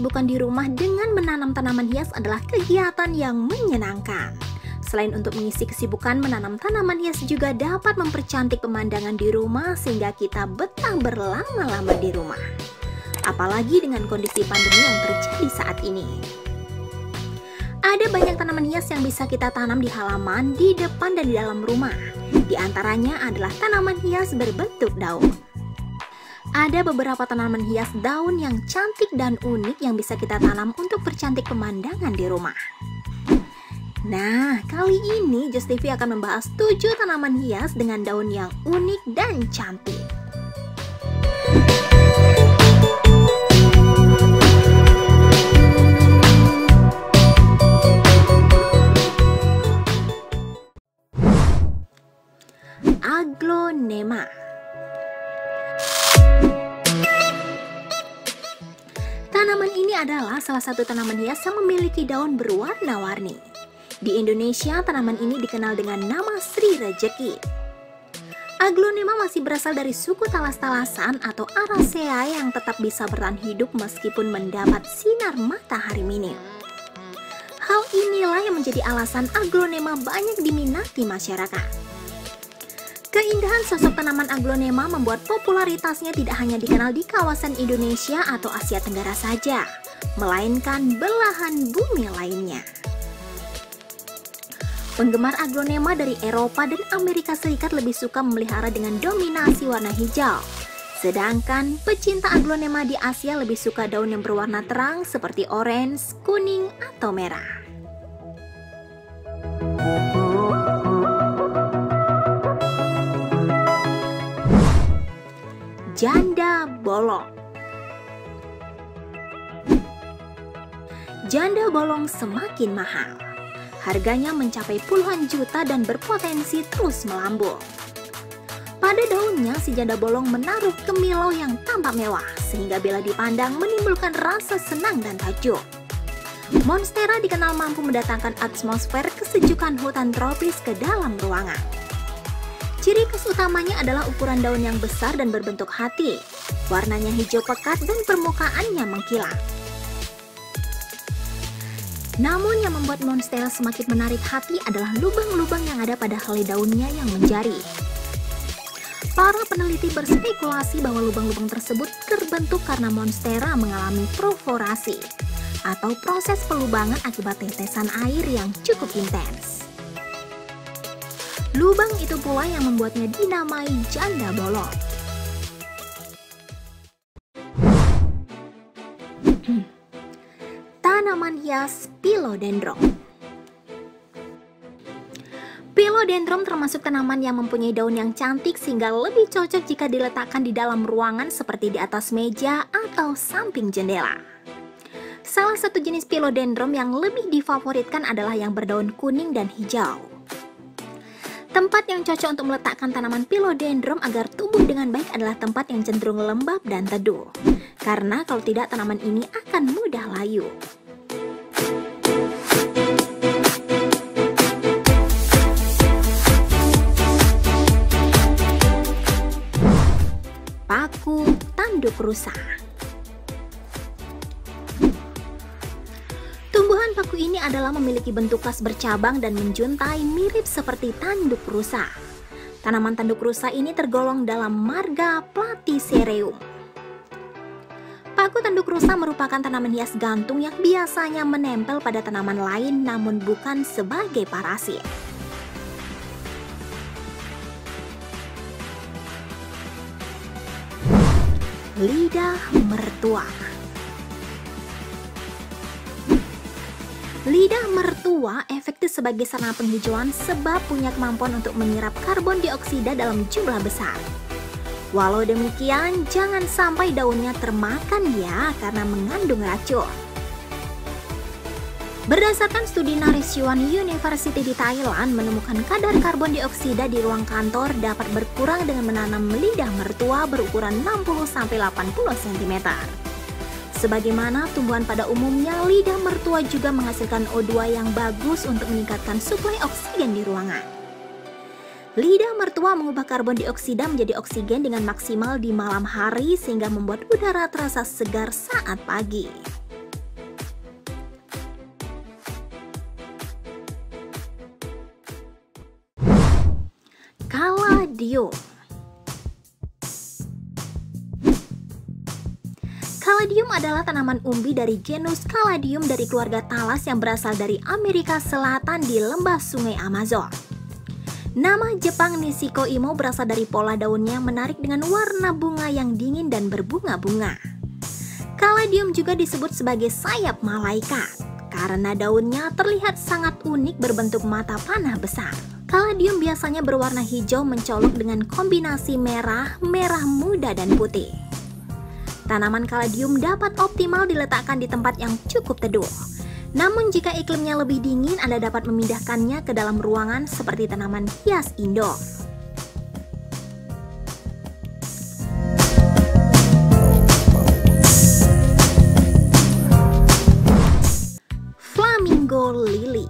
kesibukan di rumah dengan menanam tanaman hias adalah kegiatan yang menyenangkan. Selain untuk mengisi kesibukan, menanam tanaman hias juga dapat mempercantik pemandangan di rumah sehingga kita betah berlama-lama di rumah. Apalagi dengan kondisi pandemi yang terjadi saat ini. Ada banyak tanaman hias yang bisa kita tanam di halaman, di depan, dan di dalam rumah. Di antaranya adalah tanaman hias berbentuk daun. Ada beberapa tanaman hias daun yang cantik dan unik yang bisa kita tanam untuk percantik pemandangan di rumah. Nah, kali ini Just TV akan membahas 7 tanaman hias dengan daun yang unik dan cantik. Aglonema. Tanaman ini adalah salah satu tanaman hias yang memiliki daun berwarna-warni. Di Indonesia, tanaman ini dikenal dengan nama Sri Rejeki. Aglonema masih berasal dari suku talas-talasan atau Araceae yang tetap bisa bertahan hidup meskipun mendapat sinar matahari minim. Hal inilah yang menjadi alasan aglonema banyak diminati masyarakat. Keindahan sosok tanaman aglonema membuat popularitasnya tidak hanya dikenal di kawasan Indonesia atau Asia Tenggara saja, melainkan belahan bumi lainnya. Penggemar aglonema dari Eropa dan Amerika Serikat lebih suka memelihara dengan dominasi warna hijau. Sedangkan pecinta aglonema di Asia lebih suka daun yang berwarna terang seperti orange, kuning, atau merah. Janda bolong. Janda bolong semakin mahal. Harganya mencapai puluhan juta dan berpotensi terus melambung. Pada daunnya, si janda bolong menaruh kemilau yang tampak mewah, sehingga bila dipandang menimbulkan rasa senang dan takjub. Monstera dikenal mampu mendatangkan atmosfer kesejukan hutan tropis ke dalam ruangan. Ciri khas utamanya adalah ukuran daun yang besar dan berbentuk hati. Warnanya hijau pekat dan permukaannya mengkilat. Namun yang membuat monstera semakin menarik hati adalah lubang-lubang yang ada pada helai daunnya yang menjari. Para peneliti berspekulasi bahwa lubang-lubang tersebut terbentuk karena monstera mengalami perforasi atau proses pelubangan akibat tetesan air yang cukup intens. Lubang itu pula yang membuatnya dinamai janda bolong. Tanaman hias Philodendron. Philodendron termasuk tanaman yang mempunyai daun yang cantik sehingga lebih cocok jika diletakkan di dalam ruangan seperti di atas meja atau samping jendela. Salah satu jenis Philodendron yang lebih difavoritkan adalah yang berdaun kuning dan hijau. Tempat yang cocok untuk meletakkan tanaman Philodendron agar tumbuh dengan baik adalah tempat yang cenderung lembab dan teduh. Karena kalau tidak, tanaman ini akan mudah layu. Paku tanduk rusa. Tumbuhan paku ini adalah memiliki bentuk khas bercabang dan menjuntai mirip seperti tanduk rusa. Tanaman tanduk rusa ini tergolong dalam marga Platycereum. Paku tanduk rusa merupakan tanaman hias gantung yang biasanya menempel pada tanaman lain namun bukan sebagai parasit. Lidah mertua. Lidah mertua efektif sebagai sarana penghijauan sebab punya kemampuan untuk menyerap karbon dioksida dalam jumlah besar. Walau demikian, jangan sampai daunnya termakan ya karena mengandung racun. Berdasarkan studi Naresuan University di Thailand menemukan kadar karbon dioksida di ruang kantor dapat berkurang dengan menanam lidah mertua berukuran 60-80 cm. Sebagaimana tumbuhan pada umumnya, lidah mertua juga menghasilkan O2 yang bagus untuk meningkatkan suplai oksigen di ruangan. Lidah mertua mengubah karbon dioksida menjadi oksigen dengan maksimal di malam hari sehingga membuat udara terasa segar saat pagi. Caladium. Caladium adalah tanaman umbi dari genus Caladium dari keluarga talas yang berasal dari Amerika Selatan di lembah sungai Amazon. Nama Jepang Nishiko Imo berasal dari pola daunnya menarik dengan warna bunga yang dingin dan berbunga-bunga. Caladium juga disebut sebagai sayap malaikat karena daunnya terlihat sangat unik berbentuk mata panah besar. Caladium biasanya berwarna hijau mencolok dengan kombinasi merah, merah muda, dan putih. Tanaman Caladium dapat optimal diletakkan di tempat yang cukup teduh. Namun jika iklimnya lebih dingin, Anda dapat memindahkannya ke dalam ruangan seperti tanaman hias indoor. Flamingo Lily.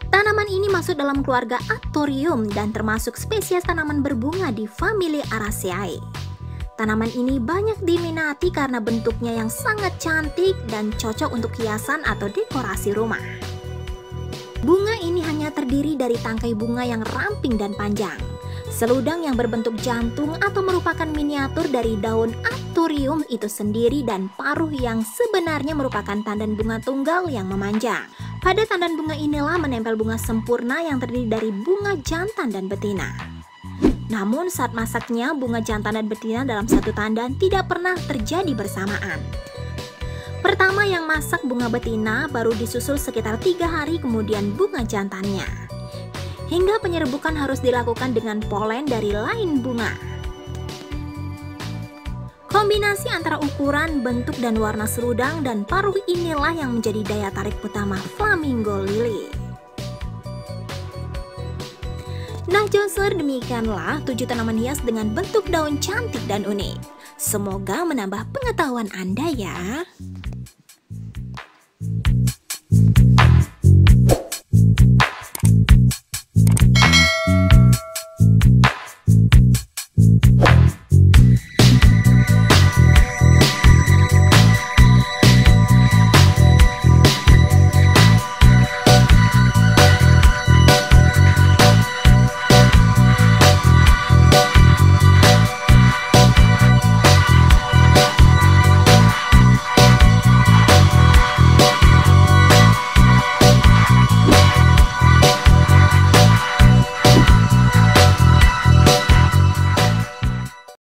Tanaman ini masuk dalam keluarga Athorium dan termasuk spesies tanaman berbunga di famili Araceae. Tanaman ini banyak diminati karena bentuknya yang sangat cantik dan cocok untuk hiasan atau dekorasi rumah. Bunga ini hanya terdiri dari tangkai bunga yang ramping dan panjang, seludang yang berbentuk jantung atau merupakan miniatur dari daun Athorium itu sendiri, dan paruh yang sebenarnya merupakan tandan bunga tunggal yang memanjang. Pada tandan bunga inilah menempel bunga sempurna yang terdiri dari bunga jantan dan betina. Namun saat masaknya, bunga jantan dan betina dalam satu tandan tidak pernah terjadi bersamaan. Pertama yang masak bunga betina, baru disusul sekitar 3 hari kemudian bunga jantannya. Hingga penyerbukan harus dilakukan dengan polen dari lain bunga. Kombinasi antara ukuran, bentuk, dan warna seludang dan paruh inilah yang menjadi daya tarik utama Flamingo Lily. Nah Joser, demikianlah 7 tanaman hias dengan bentuk daun cantik dan unik. Semoga menambah pengetahuan Anda ya.